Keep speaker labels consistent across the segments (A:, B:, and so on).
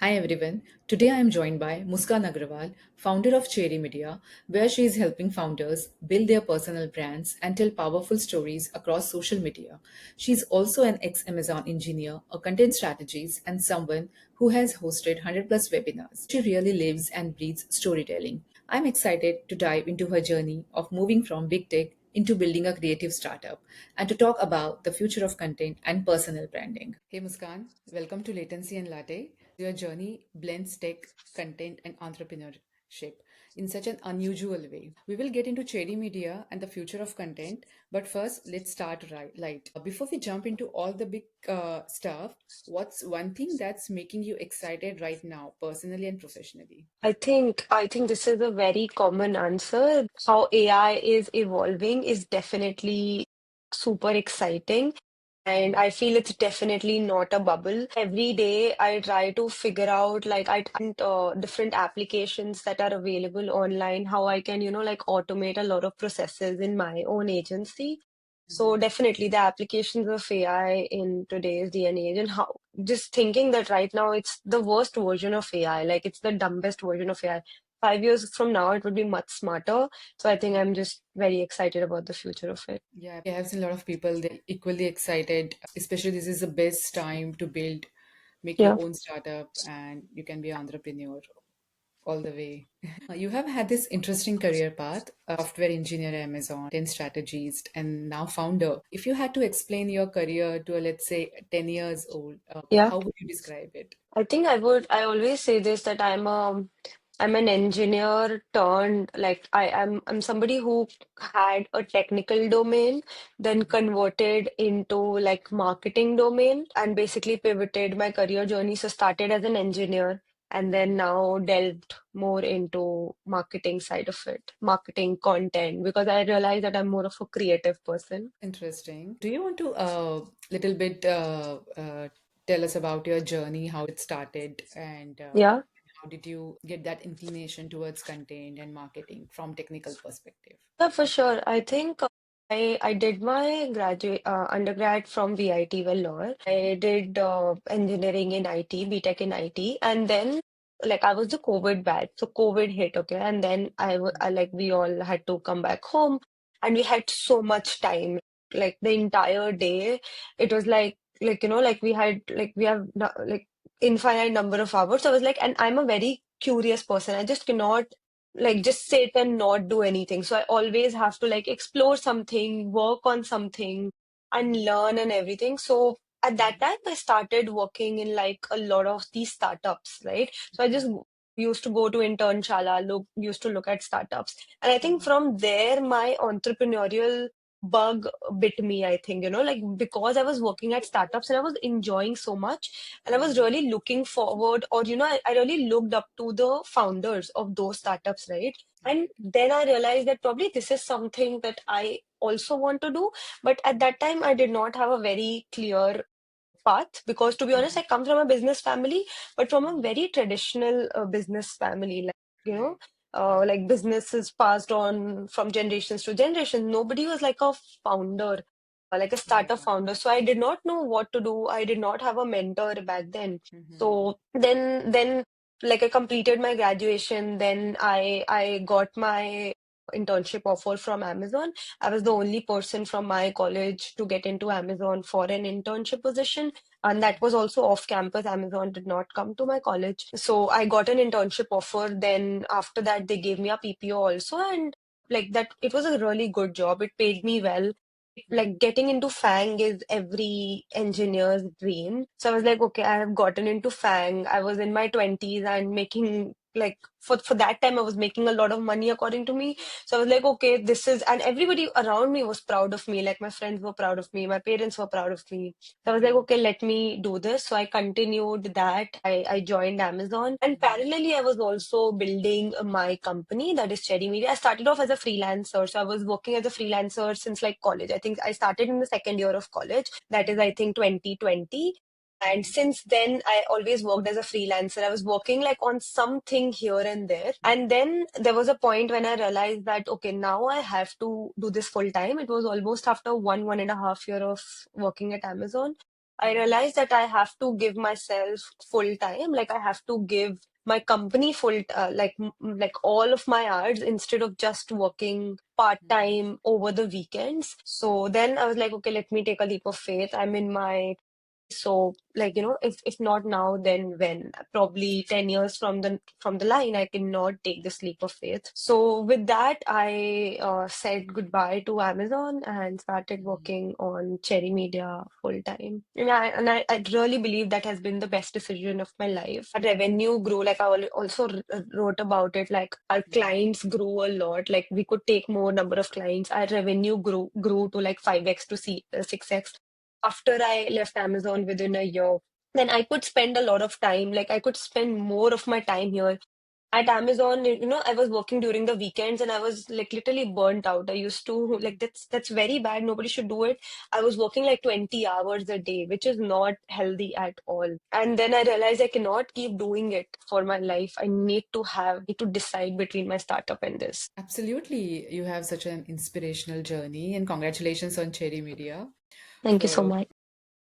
A: Hi everyone. Today I am joined by Muskan Agarwal, founder of Cherry Media, where she is helping founders build their personal brands and tell powerful stories across social media. She is also an ex-Amazon engineer, a content strategist, and someone who has hosted 100 plus webinars. She really lives and breathes storytelling. I'm excited to dive into her journey of moving from big tech into building a creative startup and to talk about the future of content and personal branding. Hey Muskan, welcome to Latency and Latte. Your journey blends tech, content, and entrepreneurship in such an unusual way. We will get into Cherry Media and the future of content, but first, let's start light. Before we jump into all the big stuff, what's one thing that's making you excited right now, personally and professionally?
B: I think this is a very common answer. How AI is evolving is definitely super exciting. And I feel it's definitely not a bubble. Every day I try to figure out different applications that are available online, how I can, like automate a lot of processes in my own agency. So definitely the applications of AI in today's day and age and how just thinking that right now it's the worst version of AI, like it's the dumbest version of AI. 5 years from now, it would be much smarter. So I think I'm just very excited about the future of it.
A: Yeah, I have seen a lot of people, they're equally excited, especially this is the best time to build, make your
B: Yeah.
A: own startup, and you can be an entrepreneur all the way. You have had this interesting career path, a software engineer at Amazon, 10 strategist, and now founder. If you had to explain your career to a, let's say, 10 years old,
B: Yeah.
A: how would you describe it?
B: I always say this that I'm an engineer turned like I'm somebody who had a technical domain, then converted into like marketing domain and basically pivoted my career journey. So started as an engineer and then now delved more into marketing side of it, marketing content, because I realized that I'm more of a creative person.
A: Interesting. Do you want to little bit tell us about your journey, how it started, and
B: Yeah.
A: how did you get that inclination towards content and marketing from technical perspective?
B: Yeah, for sure. I think I did my graduate undergrad from VIT Vellore. I did engineering in IT, BTech in IT, and then like I was the COVID batch, so COVID hit, okay, and then I like we all had to come back home, and we had so much time, like the entire day. It was like we had we have like infinite number of hours. So I was like, and I'm a very curious person. I just cannot just sit and not do anything. So I always have to like explore something, work on something, and learn and everything. So at that time, I started working in like a lot of these startups, right? So I just used to go to intern shala, used to look at startups. And I think from there, my entrepreneurial bug bit me, I think, like because I was working at startups and I was enjoying so much and I was really looking forward, or I really looked up to the founders of those startups, right? And then I realized that probably this is something that I also want to do. But at that time, I did not have a very clear path because, to be honest, I come from a business family, but from a very traditional business family. You know,
A: Right. Right.
B: like business is passed on from generations to generation. Nobody was like a founder, like a startup
A: Yeah.
B: founder. So I did not know what to do. I did not have a mentor back then.
A: Mm-hmm.
B: So then like I completed my graduation. Then I got my internship offer from Amazon. I was the only person from my college to get into Amazon for an internship position. And that was also off campus. Amazon did not come to my college. So I got an internship offer. Then after that, they gave me a PPO also. And like that, it was a really good job. It paid me well. Like getting into FANG is every engineer's dream. So I was like, okay, I have gotten into FANG. I was in my 20s and making like for that time I was making a lot of money according to me. So I was like, okay, this is, and everybody around me was proud of me. Like my friends were proud of me, my parents were proud of me. So I was like, okay, let me do this. So I continued that. I joined Amazon. And parallelly, I was also building my company that is Cherry Media. I started off as a freelancer. So I was working as a freelancer since like college. I think I started in the second year of college. That is, I think, 2020. And since then, I always worked as a freelancer. I was working like on something here and there. And then there was a point when I realized that, okay, now I have to do this full time. It was almost after 1.5 year of working at Amazon. I realized that I have to give myself full time. Like I have to give my company full, like all of my hours instead of just working part time over the weekends. So then I was like, okay, let me take a leap of faith. I'm in my so, like, if not now, then when? Probably 10 years from the line, I cannot take this leap of faith. So with that, I said goodbye to Amazon and started working on Cherry Media full time. I really believe that has been the best decision of my life. Our revenue grew, like also wrote about it, like our clients grew a lot. Like we could take more number of clients. Our revenue grew to like 5x to 6x after I left Amazon within a year. Then I could spend a lot of time, like I could spend more of my time here. At Amazon, I was working during the weekends and I was like literally burnt out. I used to like that's very bad. Nobody should do it. I was working like 20 hours a day, which is not healthy at all. And then I realized I cannot keep doing it for my life. I need to decide between my startup and this.
A: Absolutely. You have such an inspirational journey, and congratulations on Cherry Media
B: Thank you so
A: for
B: much.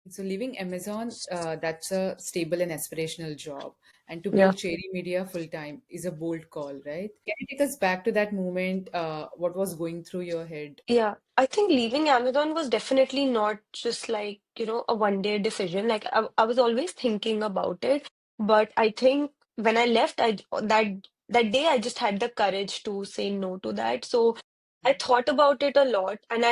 A: so leaving Amazon. That's a stable and aspirational job, and to
B: Yeah.
A: build Cherry Media full time is a bold call, right? Can you take us back to that moment? What was going through your head?
B: Yeah, I think leaving Amazon was definitely not just like, a one day decision. Like I was always thinking about it, but I think when I left, that day I just had the courage to say no to that. So I thought about it a lot, and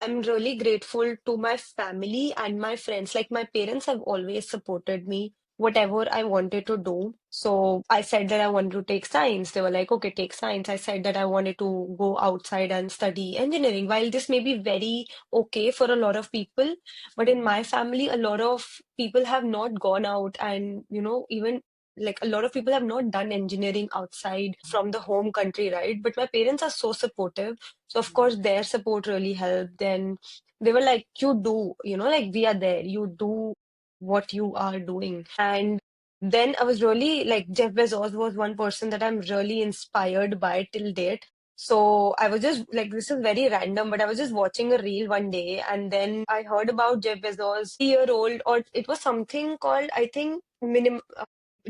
B: I'm really grateful to my family and my friends. Like my parents have always supported me whatever I wanted to do. So I said that I wanted to take science. They were like, okay, take science. I said that I wanted to go outside and study engineering. While this may be very okay for a lot of people, but in my family, a lot of people have not gone out and, even like a lot of people have not done engineering outside from the home country, right? But my parents are so supportive. So of course their support really helped. Then they were like, you do, like we are there. You do what you are doing. And then I was really like Jeff Bezos was one person that I'm really inspired by till date. So I was just like, this is very random, but I was just watching a reel one day and then I heard about Jeff Bezos, 3 year old, or it was something called, I think,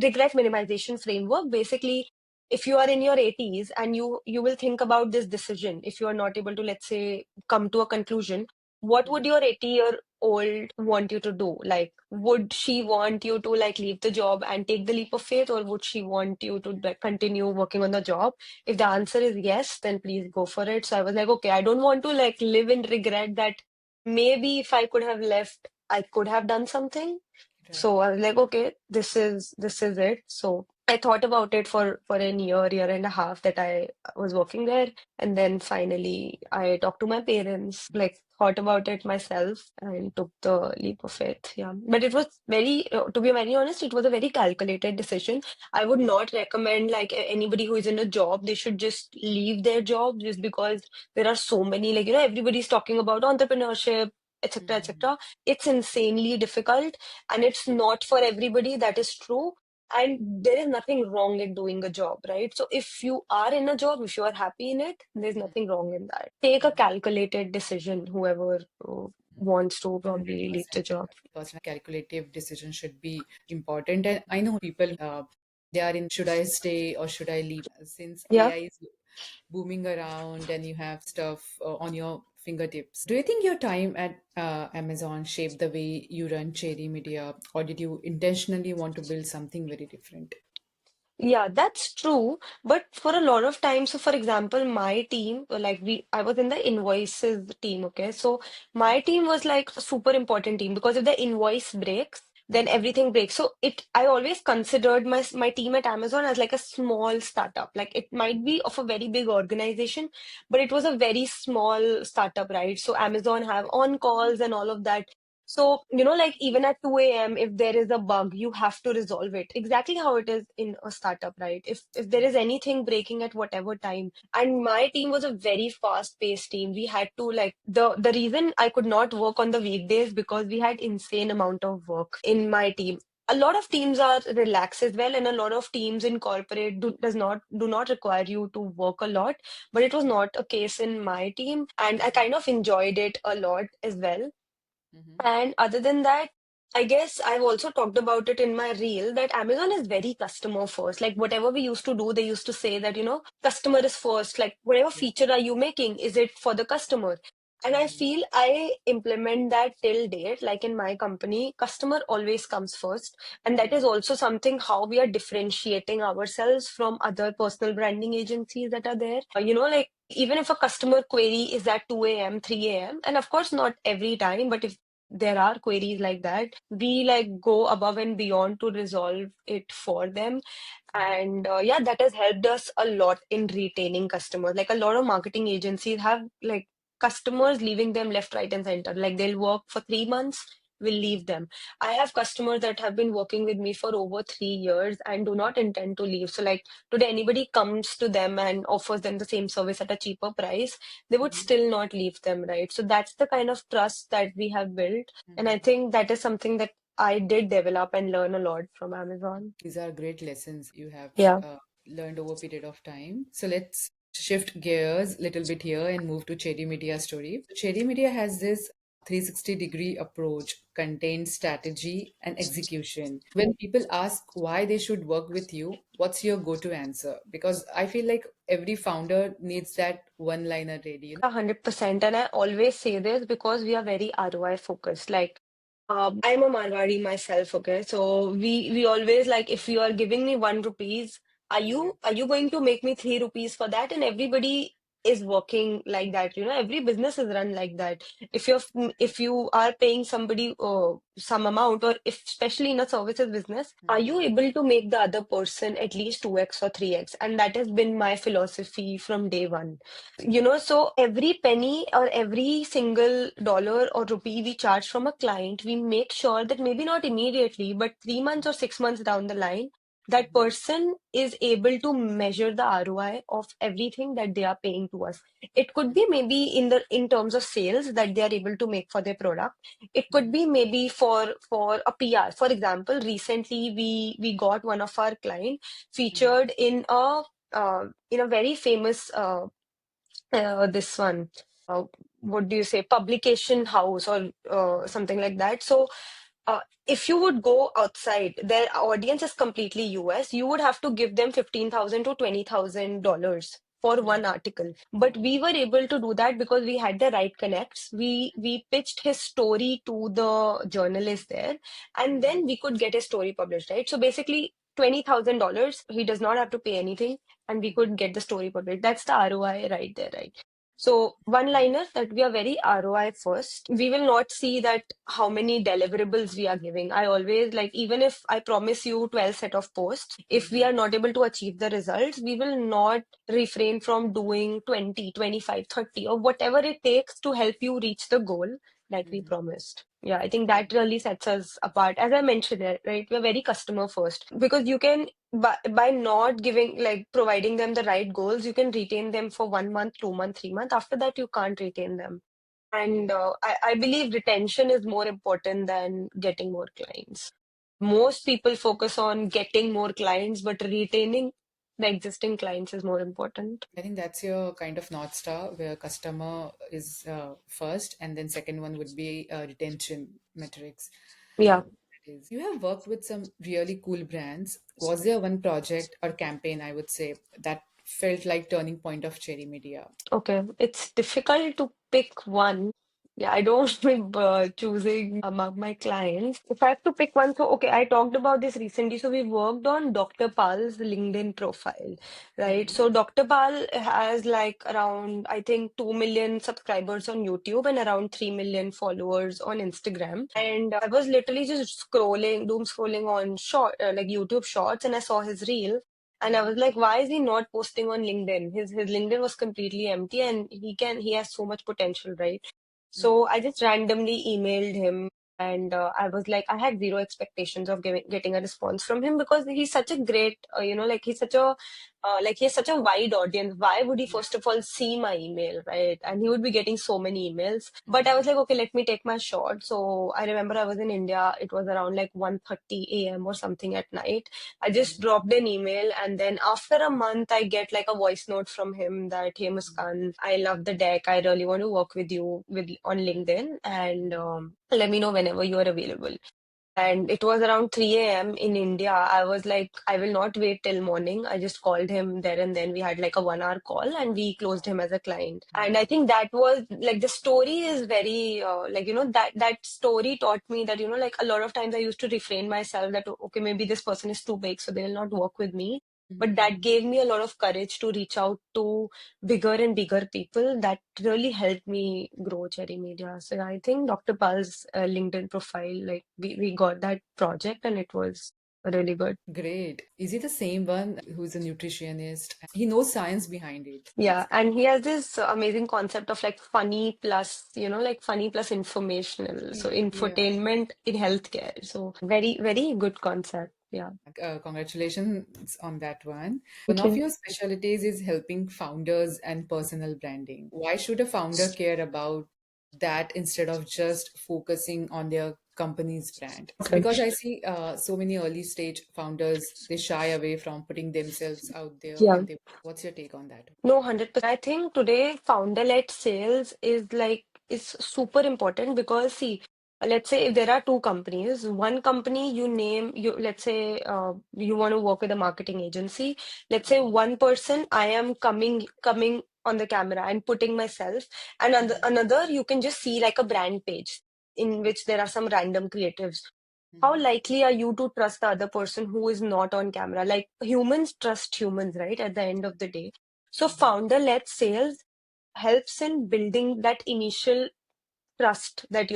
B: regret minimization framework. Basically, if you are in your 80s and you will think about this decision, if you are not able to, let's say, come to a conclusion, what would your 80-year-old want you to do? Like, would she want you to like leave the job and take the leap of faith, or would she want you to like continue working on the job? If the answer is yes, then please go for it. So I was like, okay, I don't want to like live in regret that maybe if I could have left, I could have done something.
A: Right.
B: So I was like, okay, this is it. So I thought about it for a year and a half that I was working there. And then finally I talked to my parents, like thought about it myself and took the leap of faith. Yeah. But it was to be very honest, it was a very calculated decision. I would not recommend like anybody who is in a job, they should just leave their job just because there are so many, like, everybody's talking about entrepreneurship, etc., etc. It's insanely difficult and it's not for everybody. That is true. And there is nothing wrong in doing a job, right? So if you are in a job, if you are happy in it, there's nothing wrong in that. Take a calculated decision, whoever wants to probably leave the
A: 100%.
B: job.
A: 100% calculative decision should be important. And I know people, they are in should I stay or should I leave? Since
B: Yeah.
A: AI is booming around and you have stuff on your fingertips. Do you think your time at Amazon shaped the way you run Cherry Media, or did you intentionally want to build something very different?
B: Yeah, that's true. But for a lot of times, so for example, my team, I was in the invoices team, okay? So my team was like a super important team because if the invoice breaks, then everything breaks. So I always considered my team at Amazon as like a small startup. Like it might be of a very big organization, but it was a very small startup, right? So Amazon have on calls and all of that. So, like even at 2 a.m., if there is a bug, you have to resolve it. Exactly how it is in a startup, right? If there is anything breaking at whatever time. And my team was a very fast-paced team. We had to like the reason I could not work on the weekdays because we had insane amount of work in my team. A lot of teams are relaxed as well, and a lot of teams in corporate do not require you to work a lot. But it was not a case in my team, and I kind of enjoyed it a lot as well.
A: Mhm.
B: And other than that, I guess I've also talked about it in my reel that Amazon is very customer first. Like whatever we used to do, they used to say that, customer is first. Like whatever
A: Yeah.
B: feature are you making, is it for the customer? And I
A: Mhm.
B: feel I implement that till date. Like in my company, customer always comes first. And that is
A: Mhm.
B: also something how we are differentiating ourselves from other personal branding agencies that are there. Like even if a customer query is at 2 a.m., 3 a.m., and of course not every time, but if there are queries like that, we like go above and beyond to resolve it for them. And yeah, that has helped us a lot in retaining customers. Like a lot of marketing agencies have like customers leaving them left, right, and center. Like they'll work for 3 months, will leave them. I have customers that have been working with me for over 3 years and do not intend to leave. So like today anybody comes to them and offers them the same service at a cheaper price, they would
A: Mhm.
B: still not leave them, right? So that's the kind of trust that we have built. And I
A: Mhm.
B: think that is something that I did develop and learn a lot from Amazon.
A: These are great lessons you have
B: Yeah.
A: learned over a period of time. So let's shift gears a little bit here and move to Cherry Media story. Cherry Media has this 360-degree approach, content strategy and execution. When people ask why they should work with you, what's your go-to answer? Because I feel like every founder needs that one-liner ready.
B: 100%. And I always say this because we are very ROI focused. Like, I'm a Marwari myself, okay? So we always like if you are giving me 1 rupees, are you going to make me 3 rupees for that? And everybody is working like that, every business is run like that. If you are paying somebody some amount, or if especially in a services business, are you
A: Mhm.
B: able to make the other person at least 2x or 3x? And that has been my philosophy from day one. So every penny or every single dollar or rupee we charge from a client, we make sure that maybe not immediately, but 3 months or 6 months down the line, that
A: Mhm.
B: person is able to measure the ROI of everything that they are paying to us. It could be maybe in terms of sales that they are able to make for their product. It could
A: Mhm.
B: be maybe for a PR. For example, recently we got one of our client
A: Mhm.
B: featured in a very famous this one, uh, what do you say, publication house or something like that. So uh, if you would go outside, their audience is completely US. You would have to give them 15,000 to $20,000 for one article. But we were able to do that because we had the right connects. We pitched his story to the journalist there, and
A: Mhm.
B: then we could get his story published, right? So basically, $20,000, he does not have to pay anything, and we
A: Mhm.
B: could get the story published. That's the ROI right there, right? So one liner that we are very ROI first. We will not see that how many deliverables we are giving. I always like, even if I promise you 12 set of posts, if we
A: Mhm.
B: are not able to achieve the results, we will not refrain from doing 20, 25, 30, or whatever it takes to help you reach the goal that we
A: Mhm.
B: promised. Yeah, I think
A: Yeah.
B: that really sets us apart. As I mentioned, right, we're very customer first because you can, by not giving, like providing them the right goals, you can retain them for 1 month, 2 month, 3 month. After that, you can't retain them. And I believe retention is more important than getting more clients. Most people focus on getting more clients, but retaining the existing clients is more important.
A: I think that's your kind of North Star, where customer is first, and then second one would be retention metrics.
B: Yeah.
A: That is, you have worked with some really cool brands. Was there one project or campaign, I would say, that felt like turning point of Cherry Media?
B: Okay, it's difficult to pick one. Yeah, I don't like choosing among my clients. If I have to pick one, so okay, I talked about this recently. So we worked on Dr. Pal's LinkedIn profile, right?
A: Mm-hmm.
B: So Dr. Pal has like around, I think, 2 million subscribers on YouTube and around 3 million followers on Instagram. And I was literally just scrolling, doom scrolling on like YouTube Shorts, and I saw his reel. And I
A: Mm-hmm.
B: was like, why is he not posting on LinkedIn? His LinkedIn was completely empty, and he has so much potential, right? So I just randomly emailed him, and I was like, I had zero expectations of getting a response from him because he's such a great, like he has such a wide audience. Why would he first of all see my email, right? And he would be getting so many emails. But I was like, okay, let me take my shot. So I remember I was in India. It was around like 1:30 a.m. or something at night. I just dropped an email, and then after a month, I get like a voice note from him that, "Hey Muskan, I love the deck. I really want to work with you on LinkedIn, and let me know whenever you are available." And it was around 3 a.m. in India. I was like, I will not wait till morning. I just called him there and then we had like a 1 hour call and we closed him as a client. And I think that was like the story is very, like, that story taught me that, like a lot of times I used to refrain myself that, okay, maybe this person is too big, so they will not work with me. But that gave me a lot of courage to reach out to bigger and bigger people. That really helped me grow Cherry Media. So I think Dr. Pal's LinkedIn profile, like we got that project and it was really good.
A: Great. Is he the same one who's a nutritionist? He knows science behind it.
B: Yeah, and he has this amazing concept of like funny plus, like funny plus informational. So
A: Yeah.
B: infotainment in healthcare. So very, very good concept. Yeah.
A: Congratulations on that one. One
B: Thank
A: of
B: you.
A: your specialties is helping founders and personal branding. Why should a founder care about that instead of just focusing on their company's brand?
B: Okay.
A: Because I see so many early stage founders, they shy away from putting themselves out there
B: Yeah.
A: when they. What's your take on that?
B: No, 100%. I think today founder-led sales is super important because see, let's say if there are two companies, one company let's say you want to work with a marketing agency. Let's say one person I am coming on the camera and putting myself, and another you can just see like a brand page in which there are some random creatives. How likely are you to trust the other person who is not on camera? Like humans trust humans, right? At the end of the day. So founder-led sales helps in building that initial trust that,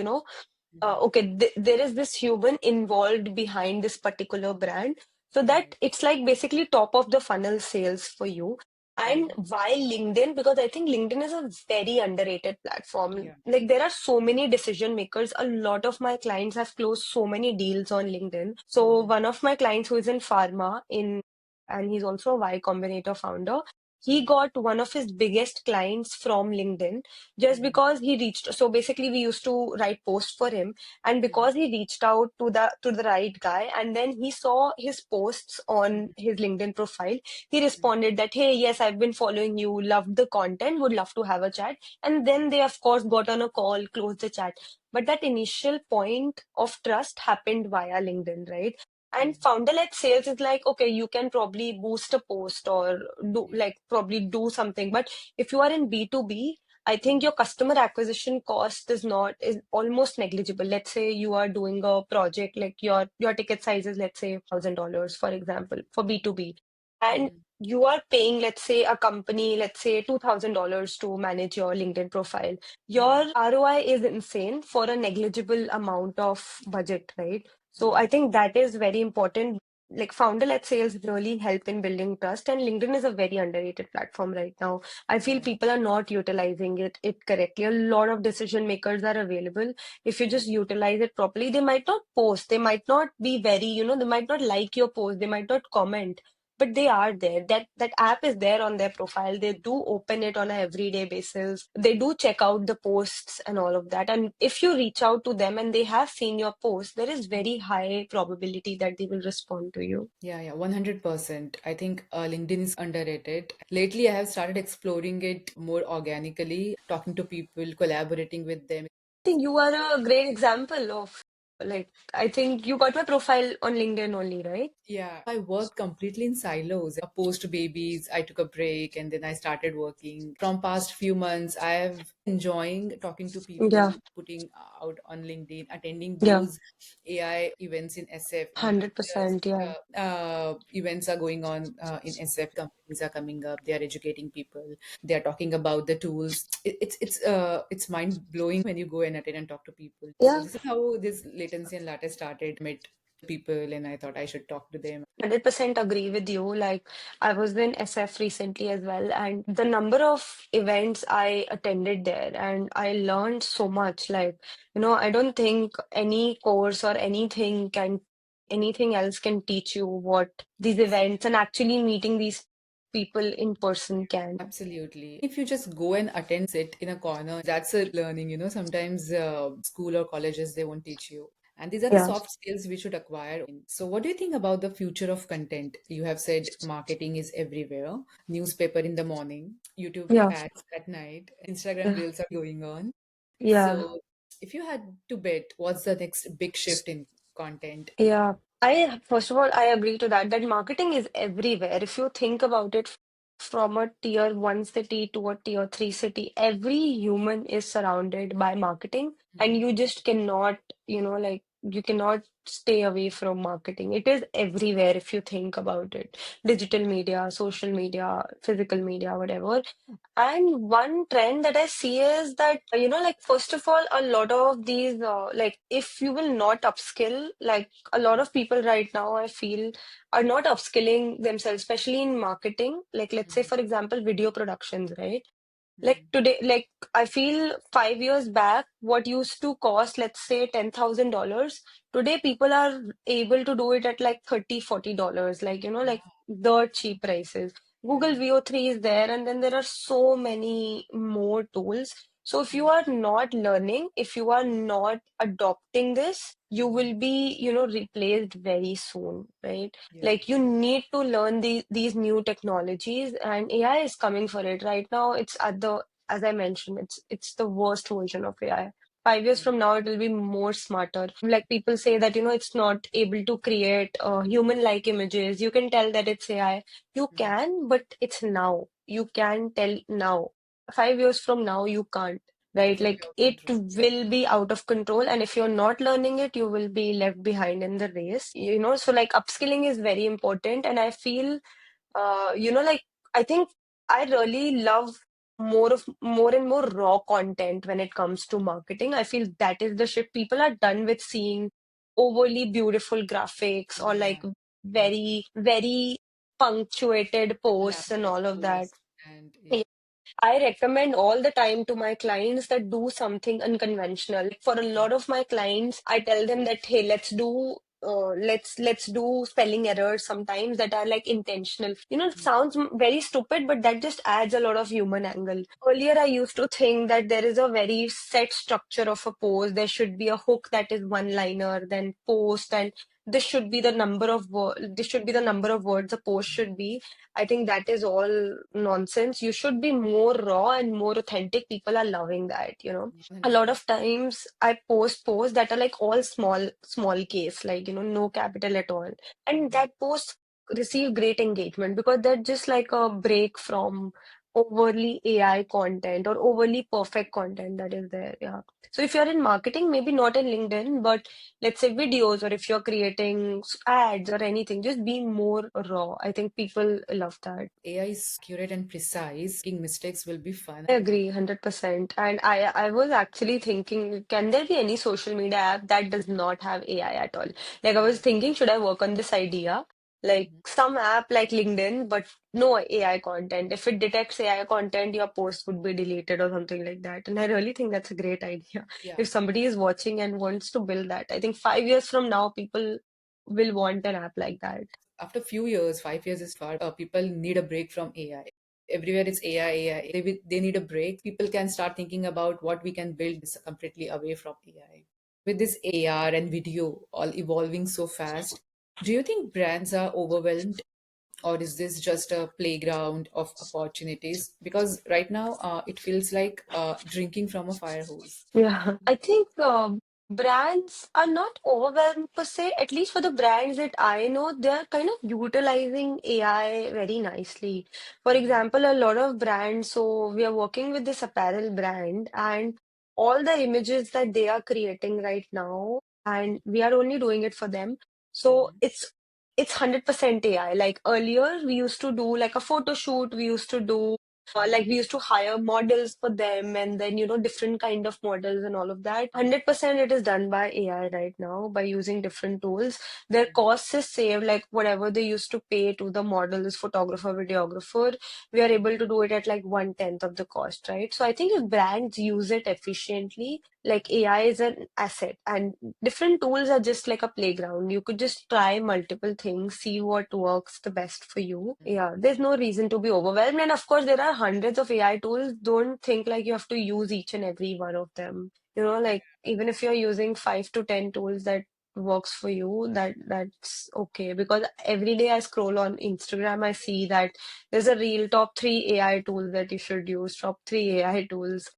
B: okay, there is this human involved behind this particular brand. So that it's like basically top of the funnel sales for you. And why LinkedIn? Because I think LinkedIn is a very underrated platform. Like there are so many decision makers. A lot of my clients have closed so many deals on LinkedIn. So one of my clients who is in pharma and he's also a Y Combinator founder. He got one of his biggest clients from LinkedIn just because he reached. So basically we used to write posts for him, and because he reached out to the right guy and then he saw his posts on his LinkedIn profile, he responded that, hey, yes, I've been following you, loved the content, would love to have a chat. And then they of course got on a call, closed the chat. But that initial point of trust happened via LinkedIn, right? And founder-led sales is like, okay, you can probably boost a post or do like probably do something. But if you are in B2B, I think your customer acquisition cost is almost negligible. Let's say you are doing a project like your ticket size is, let's say, $1,000, for example, for B2B. And you are paying, let's say, a company, let's say $2,000 to manage your LinkedIn profile. Your ROI is insane for a negligible amount of budget, right? So I think that is very important. Like founder-led sales really help in building trust, and LinkedIn is a very underrated platform right now. I feel people are not utilizing it correctly. A lot of decision makers are available. If you just utilize it properly, they might not post, they might not be very, they might not like your post, they might not comment, but they are there. That app is there on their profile. They do open it on a everyday basis. They do check out the posts and all of that. And if you reach out to them and they have seen your post, there is very high probability that they will respond to you.
A: Yeah, 100%. I think LinkedIn is underrated. Lately, I have started exploring it more organically, talking to people, collaborating with them.
B: I think you are a great example of, like, I think you got my profile on LinkedIn only, right?
A: Yeah, I worked completely in silos. Post babies, I took a break and then I started working. From past few months, I have enjoying talking to people,
B: Yeah,
A: putting out on LinkedIn, attending
B: yeah,
A: those AI events in SF. Just
B: 100%. Yeah.
A: events are going on in SF. Companies are coming up. They are educating people. They are talking about the tools. It's mind blowing when you go and attend and talk to people. So
B: Yeah,
A: this is how this latency and latte started. Met people and I thought I should talk to them.
B: 100% agree with you. Like, I was in SF recently as well, and the number of events I attended there, and I learned so much. Like, I don't think any course or anything else can teach you what these events and actually meeting these people in person can.
A: Absolutely. If you just go and attend, sit in a corner, that's a learning. Sometimes school or colleges, they won't teach you. And these are the
B: Yeah,
A: soft skills we should acquire. So, what do you think about the future of content? You have said marketing is everywhere, newspaper in the morning, YouTube
B: yeah,
A: ads at night, Instagram
B: yeah,
A: reels are going on.
B: yeah.
A: So, if you had to bet, what's the next big shift in? content.
B: Yeah, I first of all, I agree to that. That marketing is everywhere. If you think about it, from a tier one city to a tier three city, every human is surrounded by marketing, and
A: Mhm.
B: you just cannot, like you cannot stay away from marketing. It is everywhere if you think about it. Digital media, social media, physical media, whatever. And one trend that I see is that, like, first of all, a lot of these, like, if you will not upskill, like, a lot of people right now, I feel, are not upskilling themselves, especially in marketing. Like, let's say,
A: Mhm.
B: for example, video productions, right? Like
A: Mhm.
B: today, like I feel 5 years back, what used to cost, let's say, $10,000, today people are able to do it at like 30, $40, like, like
A: Wow.
B: the cheap prices. Google
A: Right.
B: VO3 is there, and then there are so many more tools. So if you are not learning, if you are not adopting this, you
A: Mhm.
B: will be, replaced very soon, right? Like you
A: Yes.
B: need to learn these new technologies, and AI is coming for it. Right now, it's at the, as I mentioned, it's the worst version of AI. 5 years
A: Right.
B: from now, it will be more smarter. Like people say that, it's not able to create human-like images. You can tell that it's AI. You
A: Mhm.
B: can, but it's now. You can tell now. 5 years from now, you can't. Right?
A: It will be
B: Like
A: out of
B: it
A: control.
B: will be out of control, and if you're not learning it, you will be left behind in the race. So like upskilling is very important, and I feel, like I think I really love more and more raw content when it comes to marketing. I feel that is the shift. People are done with seeing overly beautiful graphics or like
A: Yeah.
B: very, very punctuated posts and
A: Elaborate
B: all of that.
A: posts and yeah.
B: I recommend all the time to my clients that do something unconventional. For a lot of my clients, I tell them that, hey, let's do spelling errors sometimes that are like intentional. It sounds very stupid, but that just adds a lot of human angle. Earlier, I used to think that there is a very set structure of a post. There should be a hook that is one liner, then post, and this should be the number of words a post should be. I think that is all nonsense. You should be more raw and more authentic. People are loving that. A lot
A: 100%.
B: of times I post posts that are like all small case, like, no capital at all. And
A: Mhm.
B: that post receive great engagement because they're just like a break from overly AI content or overly perfect content that is there. Yeah. So if you're in marketing, maybe not in LinkedIn, but let's say videos, or if you're creating ads or anything, just be more raw. I think people love that.
A: AI is accurate and precise. Making mistakes will be fun.
B: I agree 100%. And I was actually thinking, can there be any social media app that does not have AI at all? Like I was
A: Right.
B: thinking, should I work on this idea? Like
A: Mhm.
B: some app like LinkedIn, but no AI content. If it detects AI content, your post would be deleted or something like that. And I really think that's a great idea.
A: Yeah.
B: If somebody is watching and wants to build that, I think 5 years from now, people will want an app like that.
A: After few years, 5 years is far. People need a break from AI. Everywhere it's AI, AI. They need a break. People can start thinking about what we can build this completely away from AI. With this AR and video all evolving so fast, do you think brands are overwhelmed, or is this just a playground of opportunities? Because right now, it feels like drinking from a fire hose.
B: Yeah, I think brands are not overwhelmed per se. At least for the brands that I know, they're kind of utilizing AI very nicely. For
A: Mhm.
B: example, a lot of brands, so we are working with this apparel brand, and all the images that they are creating right now, and we are only doing it for them. So
A: Mhm.
B: it's 100% AI. Like earlier, we used to do like a photo shoot, we used to do like we used to hire models for them, and then different kind of models and all of that. 100% it is done by AI right now by using different tools. Their cost is saved, like whatever they used to pay to the models, photographer, videographer, we are able to do it at like 1/10 of the cost, right? So I think if brands use it efficiently, like AI is an asset, and different tools are just like a playground. You could just try multiple things, see what works the best for you. Yeah, there's no reason to be overwhelmed. And of course, there are hundreds of AI tools. Don't think like you have to use each and every one of them. Like even if you're using 5 to 10 tools that works for you, that's okay. Because every day I scroll on Instagram, I see that there's a real top 3 AI tools that you should use, top 3 AI tools.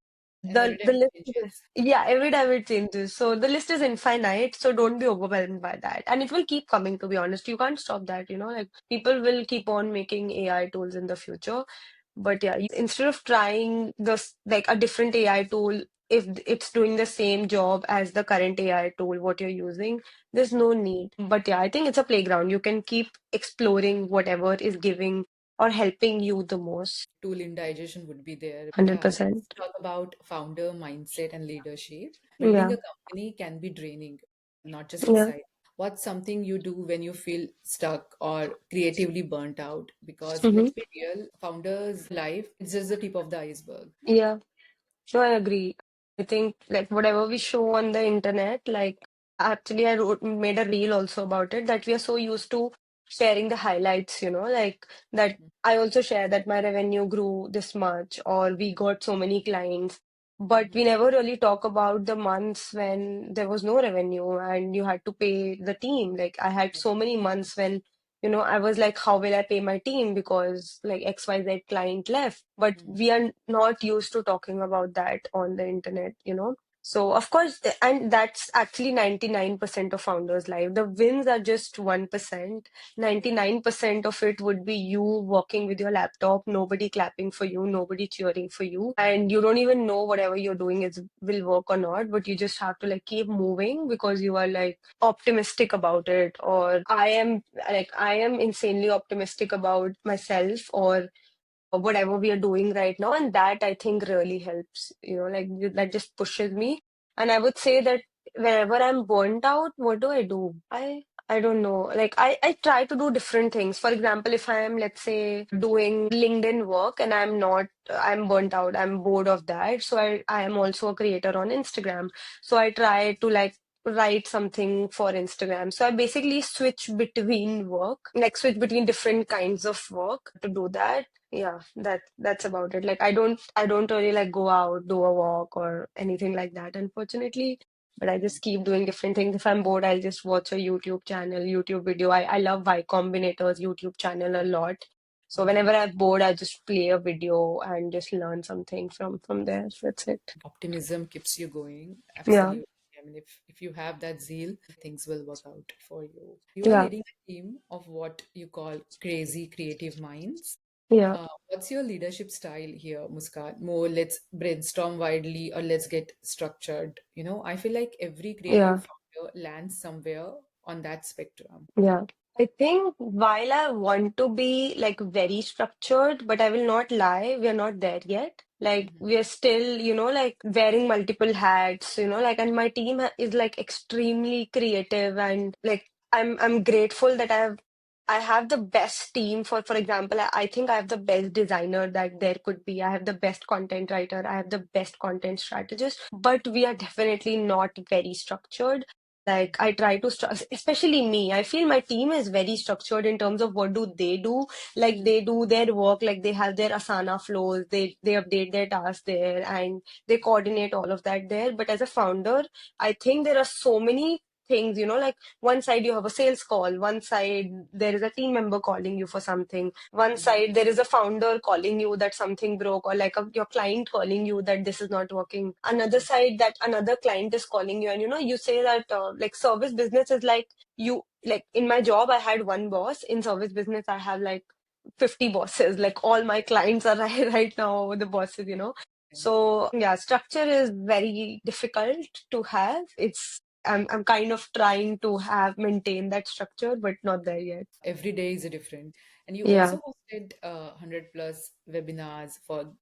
A: And every
B: The
A: time
B: list
A: it
B: is,
A: changes.
B: yeah, every time it changes. So the list is infinite, so don't be overwhelmed by that. And it will keep coming, to be honest. You can't stop that, like people will keep on making AI tools in the future. But yeah, instead of trying this like a different AI tool, if it's doing the same job as the current AI tool, what you're using, there's no need. But yeah, I think it's a playground. You can keep exploring whatever is giving or helping you the most.
A: Tool indigestion would be there. Yeah, let's
B: 100%.
A: talk about founder mindset and leadership. Building
B: Yeah.
A: a company can be draining, not just
B: Yeah.
A: exciting. What's something you do when you feel stuck or creatively burnt out? Because
B: Mm-hmm.
A: let's be real, founders' life is just the tip of the iceberg.
B: Yeah. So I agree. I think like whatever we show on the internet, like actually I made a reel also about it that we are so used to sharing the highlights, like that I also share that my revenue grew this much or we got so many clients. But
A: Mhm.
B: we never really talk about the months when there was no revenue and you had to pay the team. Like I had so many months when I was like, how will I pay my team because like XYZ client left? But
A: Mhm.
B: we are not used to talking about that on the internet. So of course, and that's actually 99% of founders' life. The wins are just 1%. 99% of it would be you walking with your laptop, nobody clapping for you, nobody cheering for you, and you don't even know whatever you're doing is will work or not, but you just have to like keep moving because you are like optimistic about it, or I am insanely optimistic about myself or whatever we are doing right now. And that I think really helps, like that just pushes me. And I would say that whenever I'm burnt out, what do I do? I don't know. Like I try to do different things. For example, if I am, let's say, doing LinkedIn work and I'm burnt out, I'm bored of that. So I am also a creator on Instagram. So I try to like write something for Instagram. So I basically switch between different kinds of work to do that. Yeah, that's about it. Like I don't really like go out, do a walk or anything like that, unfortunately. But I just keep doing different things. If I'm bored, I'll just watch a YouTube channel, YouTube video. I love Y Combinator's YouTube channel a lot. So whenever I'm bored, I just play a video and just learn something from there. So that's it.
A: Optimism keeps you going.
B: Yeah,
A: Absolutely. I mean, if you have that zeal, things will work out for you. You are
B: yeah,
A: leading a team of what you call crazy creative minds.
B: yeah,
A: What's your leadership style here, Muskan? More let's brainstorm widely or let's get structured. I feel like every
B: yeah.
A: creative founder lands somewhere on that spectrum.
B: Yeah. I think while I want to be like very structured, but I will not lie, we are not there yet. Like
A: Mhm.
B: we are still, like wearing multiple hats, like and my team is like extremely creative and like I'm grateful that I have the best team for example, I think I have the best designer that there could be. I have the best content writer, I have the best content strategist, but we are definitely not very structured. Like I try to, especially me, I feel my team is very structured in terms of what do they do. Like they do their work, like they have their Asana flows, they update their tasks there, and they coordinate all of that there. But as a founder, I think there are so many things, like one side you have a sales call, one side there is a team member calling you for something, one
A: Mhm.
B: side there is a founder calling you that something broke, or like your client calling you that this is not working, another side that another client is calling you. And you say that like service business is like, you like in my job I had one boss, in service business I have like 50 bosses, like all my clients are right now the bosses. So yeah, structure is very difficult to have. I'm kind of trying to have maintain that structure, but not there yet.
A: Every day is different. And you
B: Yeah,
A: also hosted 100 plus webinars for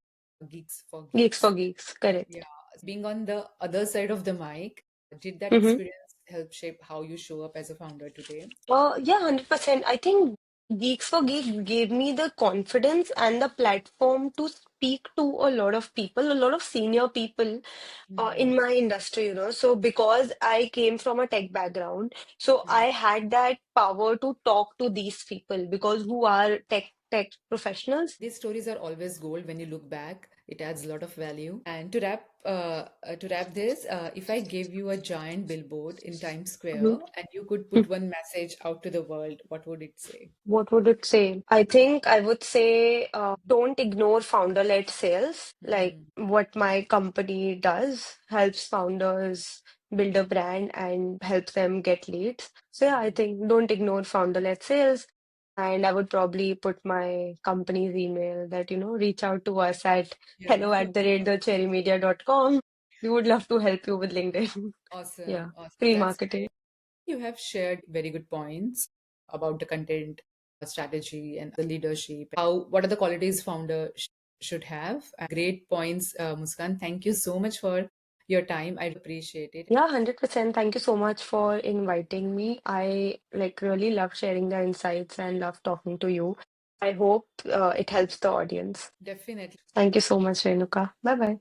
A: Geeks for
B: geeks
A: Geeks.
B: for geeks, correct.
A: Yeah. Being on the other side of the mic, did that
B: Mm-hmm.
A: experience help shape how you show up as a founder today?
B: Yeah, 100%. I think Geeks for Geeks gave me the confidence and the platform to speak to a lot of people, a lot of senior people
A: Mhm.
B: in my industry. So because I came from a tech background, so I had that power to talk to these people because who are tech professionals.
A: These stories are always gold when you look back. It adds a lot of value. And to wrap this, if I gave you a giant billboard in Times Square and you could put one message out to the world, what would it say?
B: What would it say? I think I would say don't ignore founder-led sales. Like
A: Hmm.
B: what my company does helps founders build a brand and help them get leads. So yeah, I
A: Hmm.
B: think don't ignore founder-led sales. And I would probably put my company's email that, reach out to us at
A: Yeah.
B: hello@thecherrymedia.com. We would love to help you with LinkedIn. Yeah,
A: Awesome. Awesome.
B: free
A: That's
B: marketing.
A: great. You have shared very good points about the content strategy and the leadership. What are the qualities founder should have? Great points, Muskan. Thank you so much for your time. I appreciate it.
B: Yeah, 100%. Thank you so much for inviting me. I like really love sharing the insights and love talking to you. I hope it helps the audience.
A: Definitely.
B: Thank you so much, Renuka. Bye bye.